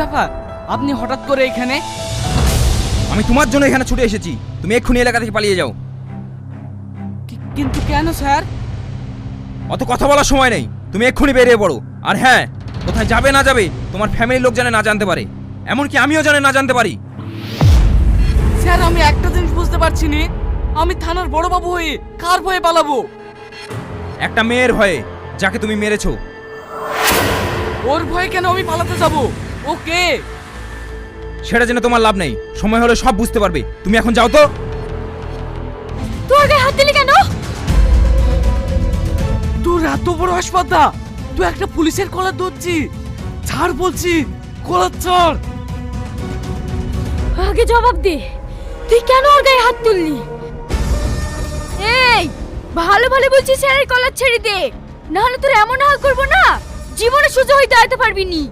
ব্যাপার, আপনি হঠাৎ করে এখানে? আমি তোমার জন্য এখানে ছুটে এসেছি, তুমি এক্ষুনি এলাকা থেকে পালিয়ে যাও। কিন্তু কেন স্যার? অত কথা বলার সময় নেই, তুমি এক্ষুনি বেরিয়ে পড়ো। আর হ্যাঁ, কোথায় যাবে না যাবে তোমার ফ্যামিলির লোক জানে না জানতে পারে, এমনকি আমিও জানে না জানতে পারি। স্যার আমি একটা জিনিস বুঝতে পারছি না, আমি থানার বড়বাবু হয়ে কার ভয়ে পালাবো? একটা মেয়ের ভয়ে, যাকে তুমি মেরেছো। ওর ভয়ে কেন আমি পালাতে যাব? ওকে সেটা জেনে তোমার লাভ নেই, সময় হলে সব বুঝতে পারবে। তুমি এখন যাও তো। তোর গায়ে হাত দিলি কেন? তোর এত বড় হাসপাতাল, তুই একটা পুলিশের কলার ধরছি? ছাড় বলছি, কলার ছাড়। আগে জবাব দে, তুই কেন ওর গায়ে হাত তুললি? এই ভালো ভালো বলছিস, স্যারের কলার ছেড়ে দে, না হলে তোর এমন হাল করবো না জীবনে সোজা হয়ে দাঁড়াতে পারবি নি।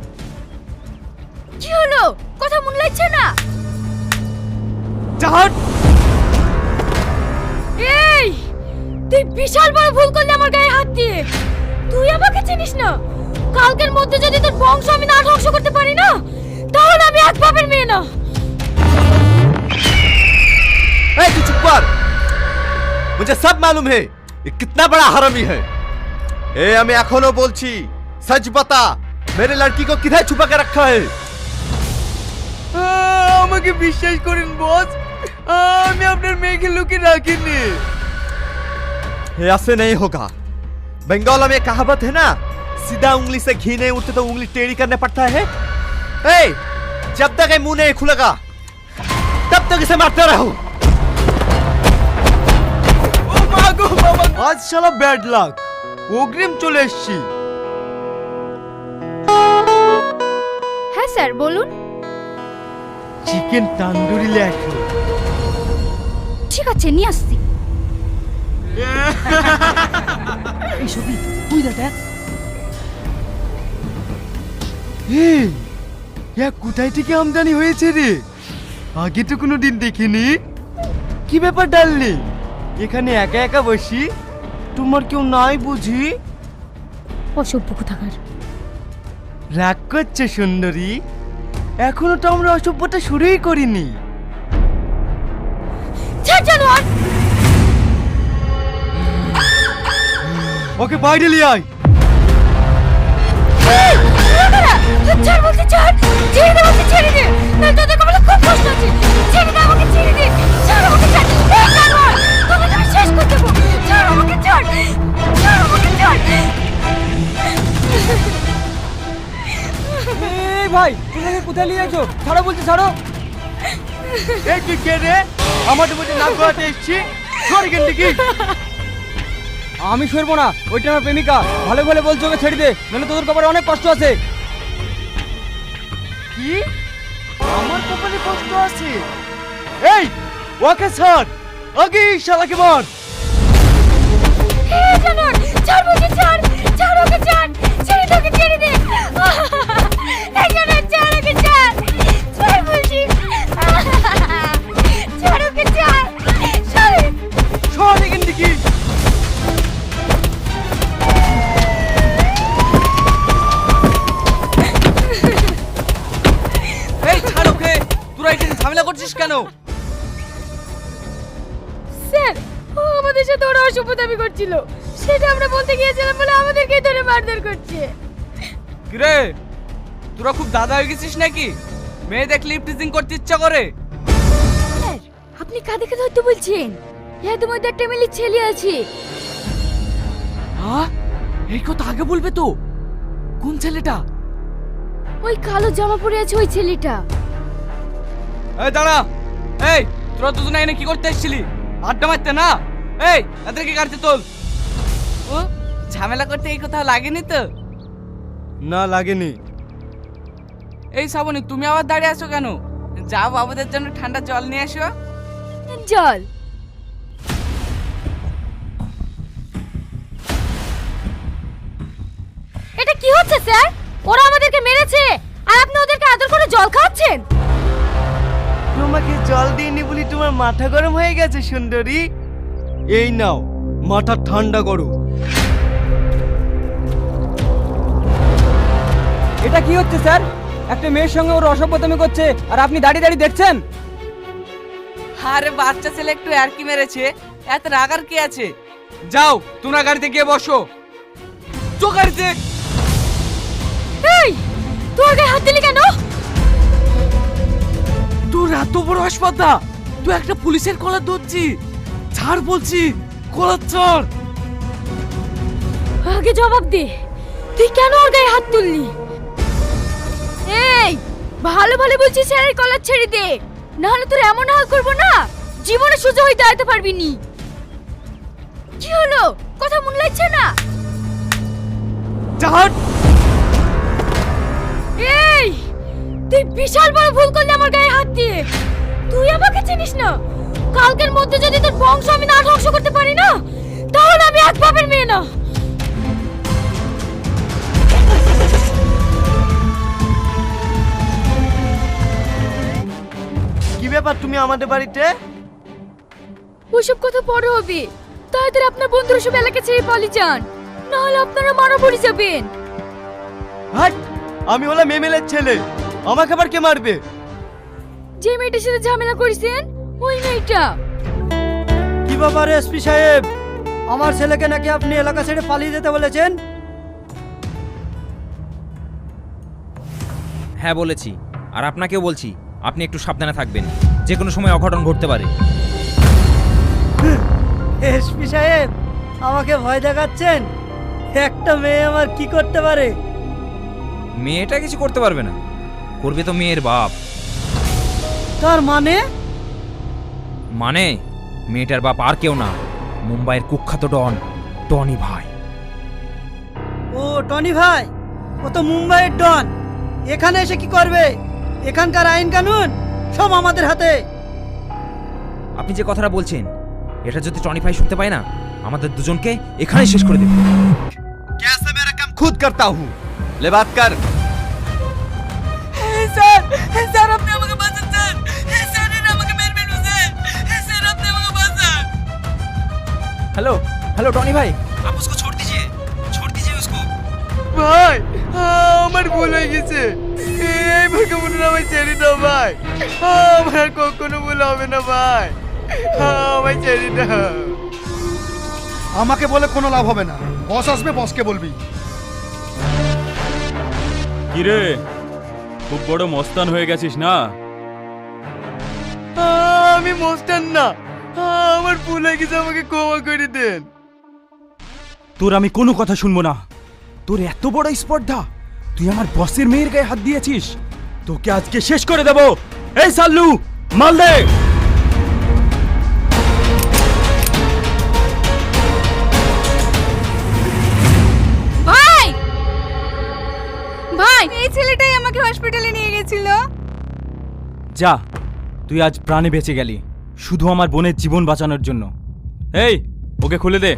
কি হলো, কথা মনে লাগছে না? ছাড়। এই তুই বিশাল বড় ভুল করলি আমার গায়ে হাত দিয়ে। তুই আমাকে চিনিস না, কালকের মধ্যে যদি তোর বংশ আমি না ধ্বংস করতে পারি না, তাহলে আমি এক বাপের মেয়ে না। ए, तू चुप कर। मुझे सब मालूम है ये कितना बड़ा हरामी है। ए, আমি এখনো বলছি, सच बता, मेरे लड़की को किधर छुपा के रखा है? আমাকে বিশ্বাস করেন বস, আমি আপনার মেয়েকে লুকিয়ে রাখিনি। ये ऐसे नहीं होगा। बंगाल में कहावत है ना, सीधा उंगली से घी नहीं उठते तो उंगली टेढ़ी करने पड़ता है। ए, जब तक ये मुंह नहीं खुलेगा तब तक इसे मारते रहो। আজ শালা ব্যাড লাক, অগ্রিম চলে এসছি। হ্যাঁ স্যার বলুন। চিকেন তান্দুরি লেখো। ঠিক আছে নিয়ে আসছি। এই ছবি তুই দেখ। এই কোথায় থেকে আমদানি হয়েছে রে? আগে তো কোনো দিন দেখিনি। কি ব্যাপার ডাললি, এখানে একা একা বসি, তোমার কেউ নাই বুঝি? অসভ্য কোথাকার। রাগ করছে সুন্দরী? এখনো তো আমরা অসভ্যতা শুরুই করিনি। ছাড় জানোয়ার। ওকে বাইরে নিয়ে আয়। ছাড় বলছি, ছাড়। ছেড়ে দে বলছি, ছেড়ে দে, না তোদের কপালে খুব কষ্ট আছে। ছেড়ে দে আমাকে, ছেড়ে দে। ছাড় আমাকে, ছাড়। এই জানোয়ার, তোকে আমি শেষ করে দেবো। ছাড় আমাকে, ছাড়। ছাড় আমাকে, ছাড়। এই ভাই, তুমি কোথায় নিয়ে যাচ্ছো? ছাড়ো বলছি, ছাড়ো। এই তুই কে রে? আমাদের মধ্যে নাক গলাতে এসছি, সর এখান থেকে। আমি সরবো না, ওইটা আমার প্রেমিকা। ভালো ভালো বলছো, ওকে ছেড়ে দে, নাহলে তোদের কপালে অনেক কষ্ট আছে। কি? আমার কপালে কষ্ট আছে? এই ওকে ছাড়, আগে এই শালাকে মার। এই জানোয়ার, ছাড় বলছি, ছাড়। ছাড় ওকে, ছাড়। ছেড়ে দে ওকে, ছেড়ে দে। এই জানোয়ার, ছাড় ওকে, ছাড়। ছাড় বলছি। ছাড় ওকে, ছাড়। ছাড়। সর এখান থেকে। এই ছাড় ওকে, তোরা এখানে ঝামেলা করছিস কেন? স্যার, ও আমাদের সাথে ওরা অসভ্য দাবি করছিল, সেটা আমরা বলতে গিয়েছিলাম বলে আমাদেরকেই ধরে মারধর করছে। কিরে, তোরা খুব দাদা হয়ে গেছিস নাকি? মেয়ে দেখলে ইপটিজিং করতে ইচ্ছা করে? স্যার, আপনি কাদেরকে ধরতে বলছেন? হ্যাঁ, তোমার একটা মিলি ছেলে আছে। হ্যাঁ, এই কথা আগে বলবে তো। কোন ছেলেটা? ওই কালো জামা পরে আছে ওই ছেলেটা। এই দাঁড়া। এই তোরা দুজনে এনে কি করতে এসেছিলি? আড্ডা মারতে না? এই এদেরকে গাড়িতে তোল। ও ঝামেলা করতে এই কোথাও লাগেনি তো? না লাগেনি। এই শ্রাবণী, তুমি আবার দাঁড়িয়ে আছো কেন? যাও বাবুদের জন্য ঠান্ডা জল নিয়ে আসো। জল? এটা কি হচ্ছে স্যার? ওরা আমাদেরকে মেরেছে আর আপনি ওদেরকে আদর করে জল খাওয়াচ্ছেন? তোমাকে জল দিইনি বলি তোমার মাথা গরম হয়ে গেছে সুন্দরী? এই নাও, মাথা ঠান্ডা করো। এটা কি হচ্ছে স্যার? একটা মেয়ের সঙ্গে ওর অসভ্যতামি করছে আর আপনি দাঁড়িয়ে দাঁড়িয়ে দেখছেন। আরে বাচ্চা ছেলে একটু আরকি মেরেছে, এত রাগার কি আছে? যাও তোমরা গাড়িতে গিয়ে বসো। চো গাড়িতে। এই তোর গায়ে হাত দিলি কেন? তোর এত বড় হাসপাতাল, তুই একটা পুলিশের কলার ধরছি? ছাড় বলছি, কলার ছাড়। আগে জবাব দে, তুই কেন ওর গায়ে হাত তুললি? এই ভালো ভালো বলছিস, স্যারের কলার ছেড়ে দে, না হলে তোর এমন হাল করবো না জীবনে সোজা হয়ে দাঁড়াতে পারবি নি। কি হলো, কথা মনে লাগছে না? ছাড়। এই তুই বিশাল বড় ভুল করলি আমার গায়ে হাত দিয়ে। তুই আমাকে চিনিস না, কালকের মধ্যে যদি তোর বংশ আমি না ধ্বংস করতে পারি না, তাহলে আমি এক বাপের মেয়ে না। কি ব্যাপার তুমি আমাদের বাড়িতে? ওসব কথা পরে হবে, তাড়াতাড়ি আপনার বন্ধুরা সব এলাকা ছেড়ে পালিয়ে যান, না হলে আপনারা মারা পড়ে যাবেন। হাট, আমি হলাম এমএলএর ছেলে, আমাকে আবার কে মারবে? যে মেয়েটার সাথে ঝামেলা করেছেন ওই মেয়েটা। কি ব্যাপার এসপি সাহেব, আমার ছেলেকে নাকি আপনি এলাকা ছেড়ে পালিয়ে যেতে বলেছেন? হ্যাঁ বলেছি, আর আপনাকেও বলছি আপনি একটু সাবধানে থাকবেন, যে কোনো সময় অঘটন ঘটতে পারে। এসপি সাহেব আমাকে ভয় দেখাচ্ছেন? একটা মেয়ে আমার কি করতে পারে? মেয়েটা কিছু করতে পারবে না, করবে তো মেয়ের বাপ। তার মানে? মানে মেয়েটার বাপ আর কেউ না, মুম্বাইয়ের কুখ্যাত ডন টনি ভাই। ও টনি ভাই, ও তো মুম্বাইয়ের ডন, এখানে এসে কি করবে? এখানকার আইন কানুন সব আমাদের হাতে। আপনি যে কথাটা বলছেন, এটা যদি টনি ভাই শুনতে পায় না, আমাদের দুজনকে এখানেই শেষ করে দেবে। कैसे मेरा काम खुद करता हूँ, ले बात कर। স্যার, স্যার আপনি আমাকে বাঁচান স্যার। স্যার এরা আমাকে মেরবেন স্যার। স্যার আপনি আমাকে বাঁচান। हेलो हेलो टॉनी भाई, आप उसको छोड़ दीजिए उसको। ভাই আমার ভুল হয়ে গেছে, এই ভাইকে মনে আমায় ছেড়ে দাও ভাই, আমার আর কখনো ভুল হবে না ভাই, আমায় ছেড়ে দাও। আমাকে বলে কোনো লাভ হবে না, বস আসবে, বসকে বলবি। কিরে, খুব বড় মস্তান হয়ে গেছিস না? আমি মোস্টার না, আমার ভুল হয়ে গেছে, আমাকে ক্ষমা করে দেন। তোর আমি কোনো কথা শুনবো না। তোর এত বড় স্পর্ধা, তুই আমার বসের মেয়ের গায়ে হাত দিয়েছিস, তোকে আজকে শেষ করে দেব। এই সাল্লু, মাল দে। ভাই ভাই, এই ছেলেটাই আমাকে হসপিটালে নিয়ে গেছিল। যা, তুই আজ প্রাণে বেঁচে গেলি শুধু আমার বোনের জীবন বাঁচানোর জন্য। এই ওকে খুলে দে।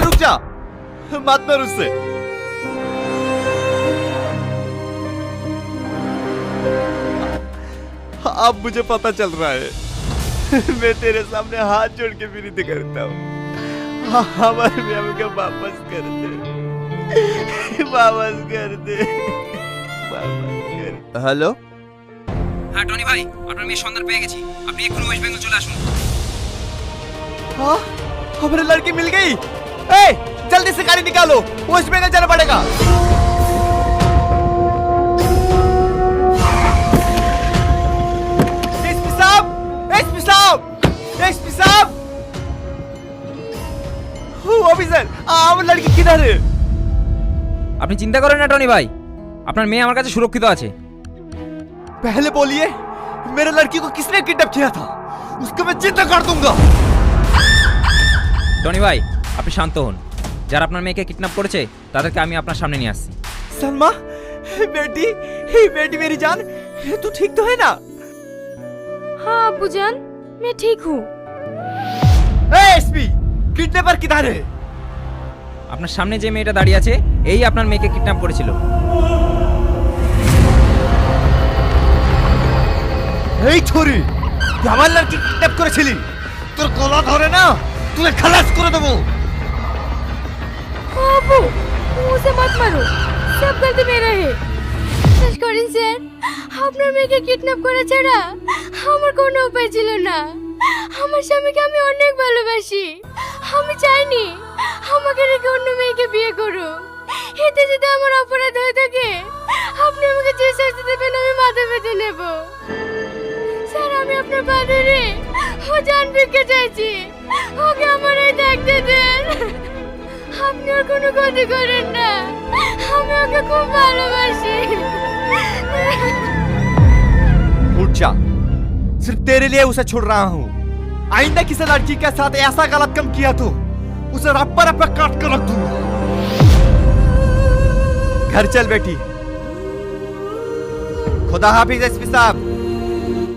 रुक जा, मत मार उससे। अब मुझे पता चल रहा है, मैं तेरे सामने हाथ जोड़ के विनती करता हूँ, हमारे बेबी को वापस कर दे, वापस कर दे, वापस कर। हेलो, হ্যাঁ টনি ভাই, আপনার মেয়ে সন্ধান পেয়ে গেছি, আপনি এক্ষুনি ওয়েস্ট বেঙ্গল চলে আসুন। हाँ, हमारी लड़की मिल गई। ए, जल्दी से गाड़ी निकालो, वेस्ट बंगाल जाना पड़ेगा। एसपी साहब, एसपी साहब, एसपी साहब, ऑफिसर, আমার লড়কি কিধার है? আপনি চিন্তা করেন না টনি ভাই, আপনার মেয়ে আমার কাছে সুরক্ষিত আছে। पहले बोलिए, मेरे लड़की को किसने किडनैप किया था? उसको मैं जिंदा कर दूंगा। টনি ভাই আপনি শান্ত হন, যারা আপনার মেয়েকে কিডন্যাপ করেছে তাদেরকে আমি আপনার সামনে নিয়ে আসছি। सलमा, बेटी, बेटी मेरी जान, तू ठीक तो है ना? हाँ अब्बू जान, मैं ठीक हूँ। एसपी, किडनैपर किधर है? আপনার সামনে যে মেয়েটা দাঁড়িয়ে আছে, এই আপনার মেয়েকে কিডন্যাপ করেছিল। এই ছুরি তুই আমার লড়কি কিডন্যাপ করেছিলি তোর গলা ধরে না তুই খালাস করে দেবো बाबू मुझे मत मारो सब गलती मेरा है শেষ করেন স্যার আপনার মেয়েকে কিডন্যাপ করা ছাড়া আমার কোনো উপায় ছিল না আমার স্বামীকে আমি অনেক ভালোবাসি আমি চাইনি আমাকে রেখে অন্য মেয়েকে বিয়ে করো এতে যদি আমার অপরাধ হয়ে থাকে আপনি আমাকে যে শাস্তি দেবেন আমি মাথা পেতে নেব স্যার আমি আপনার পা ধরে ও জান ভিক্ষা চাইছি ওকে আমার এই দেখতে দেন আপনি ওর কোনো ক্ষতি করেন না আমি ওকে খুব ভালোবাসি उठ जा सिर्फ तेरे लिए उसे छोड़ रहा हूँ आइंदा किसी लड़की के साथ ऐसा गलत काम किया तो उसे रप्पा रप्पा काट कर रख दूंगा घर चल बेटी खुदा हाफिज एसपी साहब